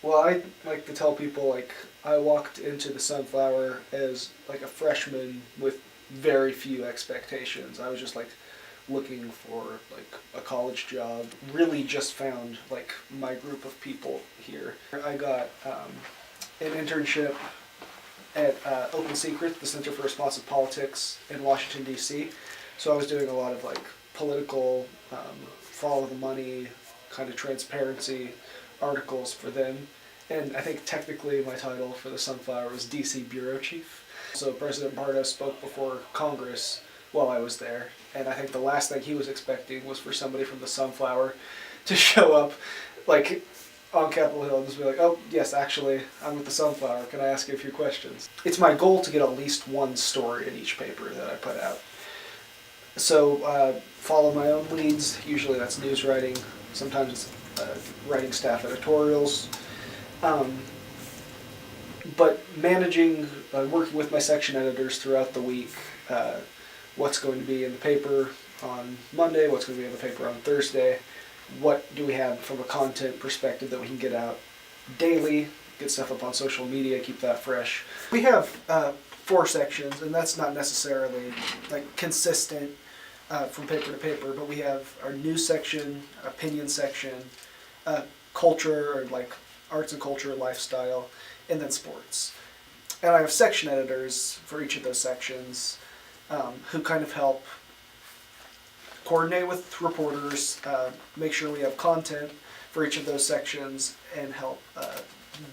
Well, I like to tell people, like, I walked into the Sunflower as like a freshman with very few expectations. I was just like looking for like a college job. Really just found like my group of people here. I got an internship at Open Secret, the Center for Responsive Politics in Washington, D.C. So I was doing a lot of like political, follow the money, kind of transparency articles for them. And I think technically my title for the Sunflower was DC Bureau Chief. So President Barta spoke before Congress while I was there. And I think the last thing he was expecting was for somebody from the Sunflower to show up like on Capitol Hill and just be like, oh, yes, actually, I'm with the Sunflower. Can I ask you a few questions? It's my goal to get at least one story in each paper that I put out. So follow my own leads. Usually that's news writing. Sometimes it's writing staff editorials. But managing, working with my section editors throughout the week, what's going to be in the paper on Monday, what's going to be in the paper on Thursday, what do we have from a content perspective that we can get out daily, get stuff up on social media, keep that fresh. We have 4 sections, and that's not necessarily like consistent from paper to paper, but we have our news section, opinion section, culture, or like arts and culture, lifestyle, and then sports. And I have section editors for each of those sections who kind of help coordinate with reporters, make sure we have content for each of those sections, and help.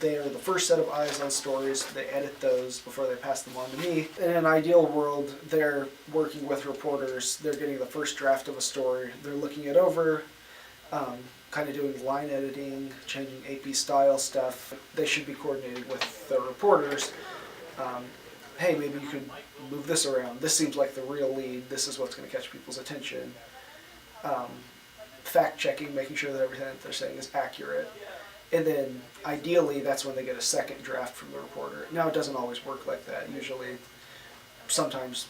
They are the first set of eyes on stories. They edit those before they pass them on to me. In an ideal world, they're working with reporters. They're getting the first draft of a story. They're looking it over, kind of doing line editing, changing AP style stuff. They should be coordinating with the reporters. Hey, maybe you could move this around. This seems like the real lead. This is what's going to catch people's attention. Fact checking, making sure that everything that they're saying is accurate. And then ideally that's when they get a second draft from the reporter. Now it doesn't always work like that. Usually, sometimes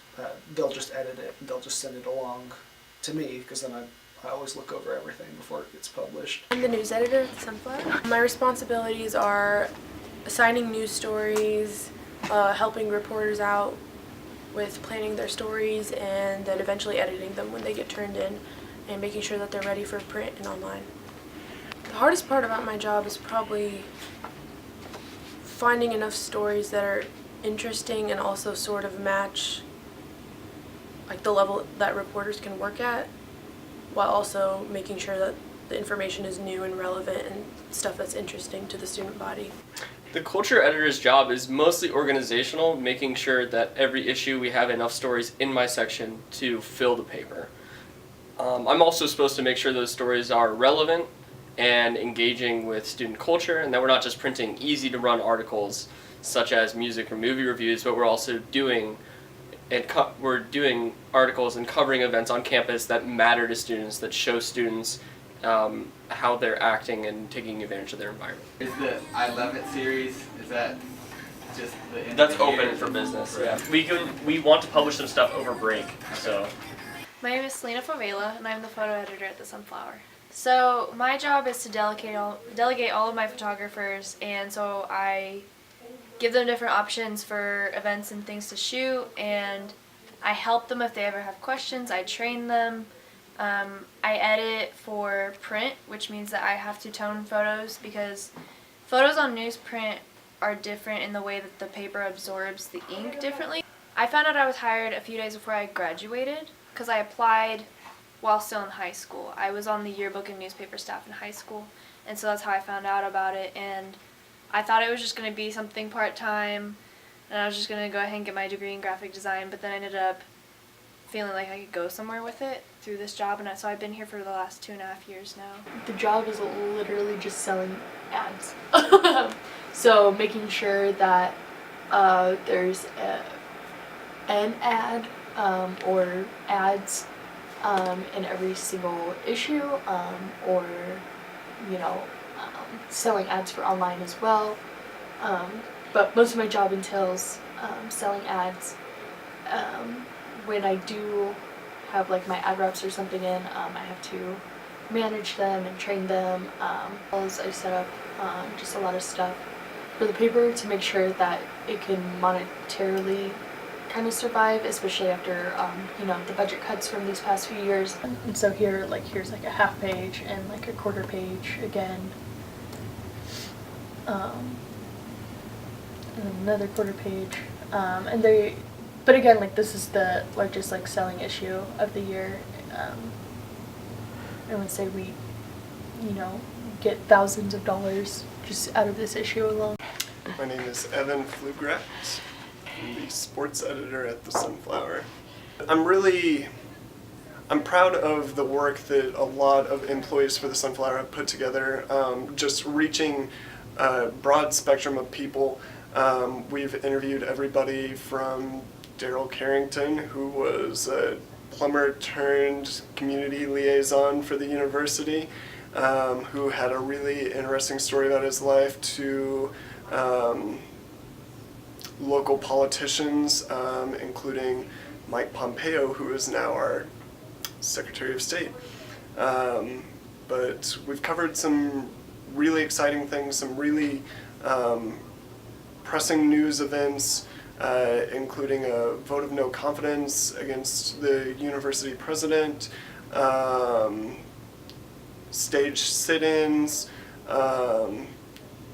they'll just edit it and they'll just send it along to me, because then I always look over everything before it gets published. I'm the news editor at the Sunflower. My responsibilities are assigning news stories, helping reporters out with planning their stories, and then eventually editing them when they get turned in, and making sure that they're ready for print and online. The hardest part about my job is probably finding enough stories that are interesting and also sort of match like the level that reporters can work at, while also making sure that the information is new and relevant and stuff that's interesting to the student body. The culture editor's job is mostly organizational, making sure that every issue we have enough stories in my section to fill the paper. I'm also supposed to make sure those stories are relevant and engaging with student culture, and that we're not just printing easy to run articles such as music or movie reviews, but we're also doing articles and covering events on campus that matter to students, that show students how they're acting and taking advantage of their environment. Is the I Love It series, is that just the end That's of the open year? for business. Right. Yeah. We want to publish some stuff over break, so. My name is Selena Favela, and I'm the photo editor at the Sunflower. So my job is to delegate all of my photographers, and so I give them different options for events and things to shoot, and I help them if they ever have questions. I train them. I edit for print, which means that I have to tone photos, because photos on newsprint are different in the way that the paper absorbs the ink differently. I found out I was hired a few days before I graduated, because I applied while still in high school. I was on the yearbook and newspaper staff in high school, and so that's how I found out about it. And I thought it was just going to be something part-time, and I was just going to go ahead and get my degree in graphic design, but then I ended up feeling like I could go somewhere with it through this job, and so I've been here for the last 2.5 years now. The job is literally just selling ads. So making sure that there's an ad or ads in every single issue, or selling ads for online as well. But most of my job entails selling ads. When I do have like my ad reps or something in, I have to manage them and train them. As I set up just a lot of stuff for the paper to make sure that it can monetarily kind of survive, especially after the budget cuts from these past few years. And so here's like a half page and like a quarter page again, and then another quarter page, but again, like, this is the largest like selling issue of the year. I would say we get thousands of dollars just out of this issue alone. My name is Evan Flugrat. I'm the sports editor at The Sunflower. I'm proud of the work that a lot of employees for The Sunflower have put together, just reaching a broad spectrum of people. We've interviewed everybody from Daryl Carrington, who was a plumber turned community liaison for the university, who had a really interesting story about his life, to local politicians, including Mike Pompeo, who is now our Secretary of State. But we've covered some really exciting things, some really pressing news events, including a vote of no confidence against the university president, stage sit-ins,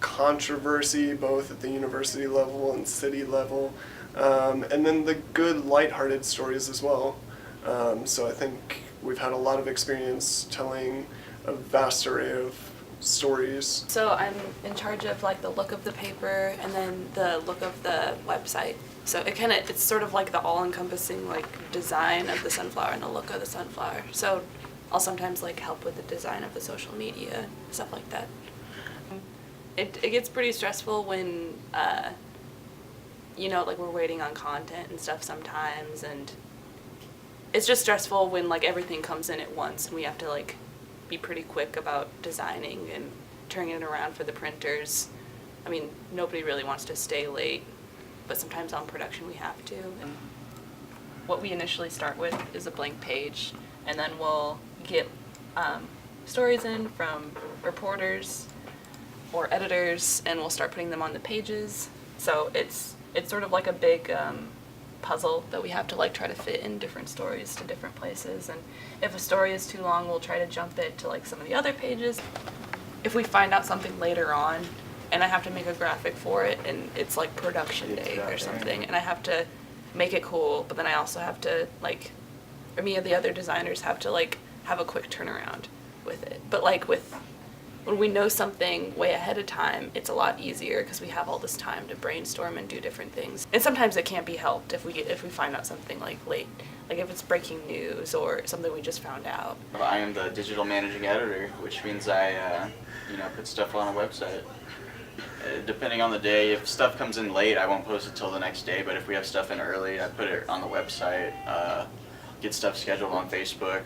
controversy both at the university level and city level, and then the good lighthearted stories as well. So I think we've had a lot of experience telling a vast array of stories. So I'm in charge of like the look of the paper and then the look of the website. So it's sort of like the all-encompassing like design of the Sunflower and the look of the Sunflower. So I'll sometimes like help with the design of the social media, stuff like that. It gets pretty stressful when like we're waiting on content and stuff sometimes, and it's just stressful when like everything comes in at once and we have to like be pretty quick about designing and turning it around for the printers. I mean, nobody really wants to stay late, but sometimes on production we have to. And what we initially start with is a blank page, and then we'll get stories in from reporters or editors, and we'll start putting them on the pages. So it's sort of like a big puzzle that we have to like try to fit in different stories to different places. And if a story is too long, we'll try to jump it to like some of the other pages. If we find out something later on and I have to make a graphic for it and it's like production day or something, and I have to make it cool, but then I also have to like, or me and the other designers have to like have a quick turnaround with it. But like when we know something way ahead of time, it's a lot easier because we have all this time to brainstorm and do different things. And sometimes it can't be helped if we find out something like late, like if it's breaking news or something we just found out. I am the digital managing editor, which means I put stuff on a website. Depending on the day, if stuff comes in late, I won't post it till the next day, but if we have stuff in early, I put it on the website, get stuff scheduled on Facebook.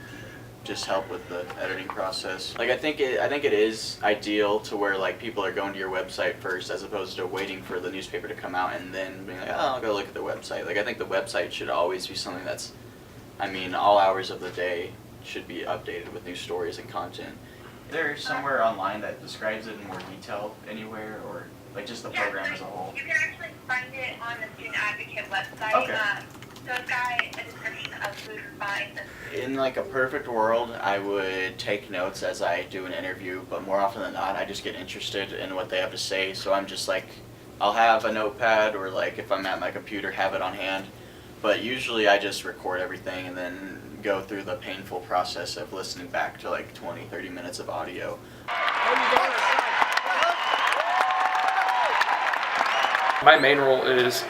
Just help with the editing process. Like I think it is ideal to where like people are going to your website first as opposed to waiting for the newspaper to come out and then being like, oh, I'll go look at the website. Like I think the website should always be something that's, all hours of the day should be updated with new stories and content. Is there somewhere online that describes it in more detail anywhere, or like just the program as a whole? You can actually find it on the Student Advocate website. Okay. So it's got a description of who to find. In like a perfect world, I would take notes as I do an interview, but more often than not, I just get interested in what they have to say. So I'm just like, I'll have a notepad, or like if I'm at my computer, have it on hand. But usually I just record everything and then go through the painful process of listening back to like 20, 30 minutes of audio. My main role is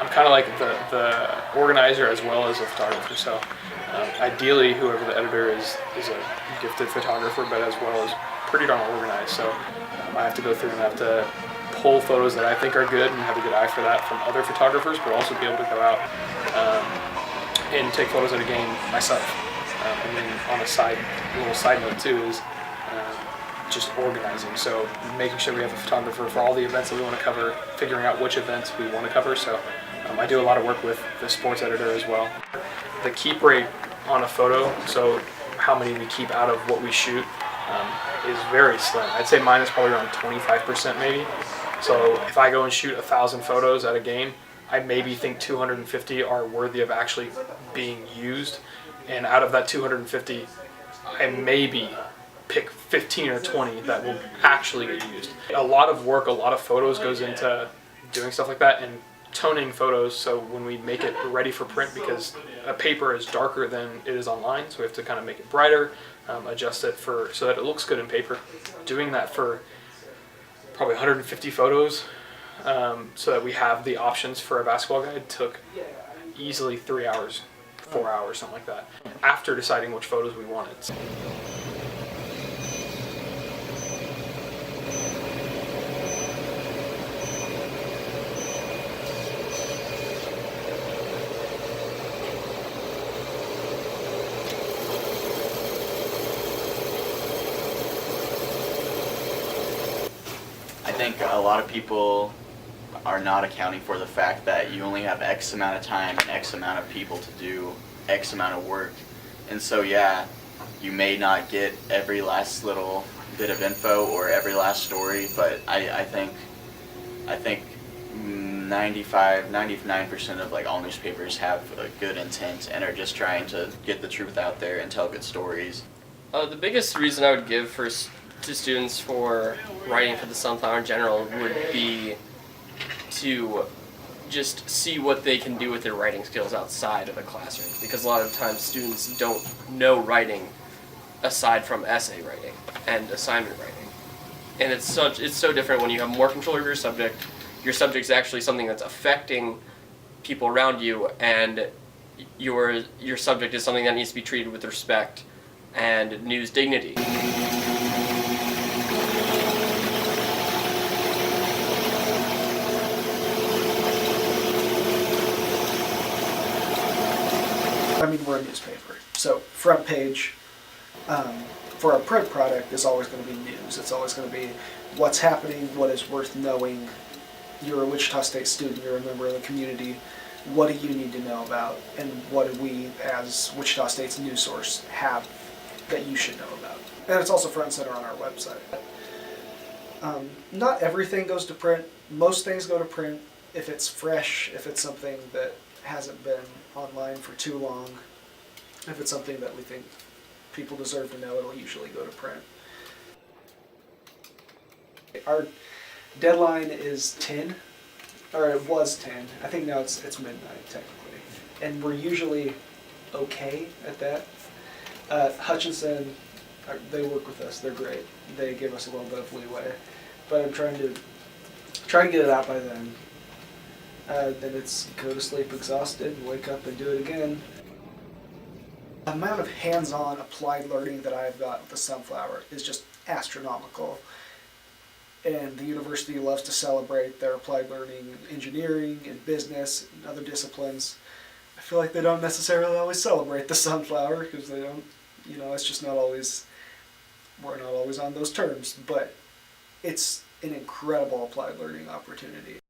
I'm kind of like the organizer as well as a photographer. So ideally, whoever the editor is a gifted photographer, but as well as pretty darn organized. So I have to go through and have to pull photos that I think are good and have a good eye for that from other photographers, but also be able to go out and take photos at a game myself. And then on a little side note too is just organizing. So making sure we have a photographer for all the events that we want to cover, figuring out which events we want to cover. So I do a lot of work with the sports editor as well. The keep rate on a photo, so how many we keep out of what we shoot is very slim. I'd say mine is probably around 25% maybe. So if I go and shoot 1,000 photos at a game, I maybe think 250 are worthy of actually being used. And out of that 250, I maybe pick 15 or 20 that will actually get used. A lot of work, a lot of photos goes into doing stuff like that and toning photos, so when we make it ready for print, because a paper is darker than it is online, so we have to kind of make it brighter, adjust it so that it looks good in paper. Doing that for probably 150 photos, so that we have the options for a basketball guide, took easily 3 hours, 4 hours, something like that, after deciding which photos we wanted. I think a lot of people are not accounting for the fact that you only have X amount of time and X amount of people to do X amount of work. And so yeah, you may not get every last little bit of info or every last story, but I think 99% of like all newspapers have a good intent and are just trying to get the truth out there and tell good stories. The biggest reason I would give to students for writing for the Sunflower in general would be to just see what they can do with their writing skills outside of a classroom, because a lot of times students don't know writing aside from essay writing and assignment writing, and it's so different when you have more control over your subject. Your subject's actually something that's affecting people around you, and your subject is something that needs to be treated with respect and news dignity. I mean, we're a newspaper, so front page for our print product is always going to be news. It's always going to be what's happening, what is worth knowing. You're a Wichita State student, you're a member of the community. What do you need to know about, and what do we, as Wichita State's news source, have that you should know about? And it's also front and center on our website. Not everything goes to print. Most things go to print if it's fresh, if it's something that hasn't been online for too long. If it's something that we think people deserve to know, it'll usually go to print. Our deadline is 10, or it was 10. I think now it's midnight technically, and we're usually okay at that. Hutchinson, they work with us. They're great. They give us a little bit of leeway, but I'm trying to get it out by then. Then it's go to sleep exhausted, wake up and do it again. The amount of hands-on applied learning that I've got with the Sunflower is just astronomical. And the university loves to celebrate their applied learning in engineering and business and other disciplines. I feel like they don't necessarily always celebrate the Sunflower because they don't, it's just not always, we're not always on those terms. But it's an incredible applied learning opportunity.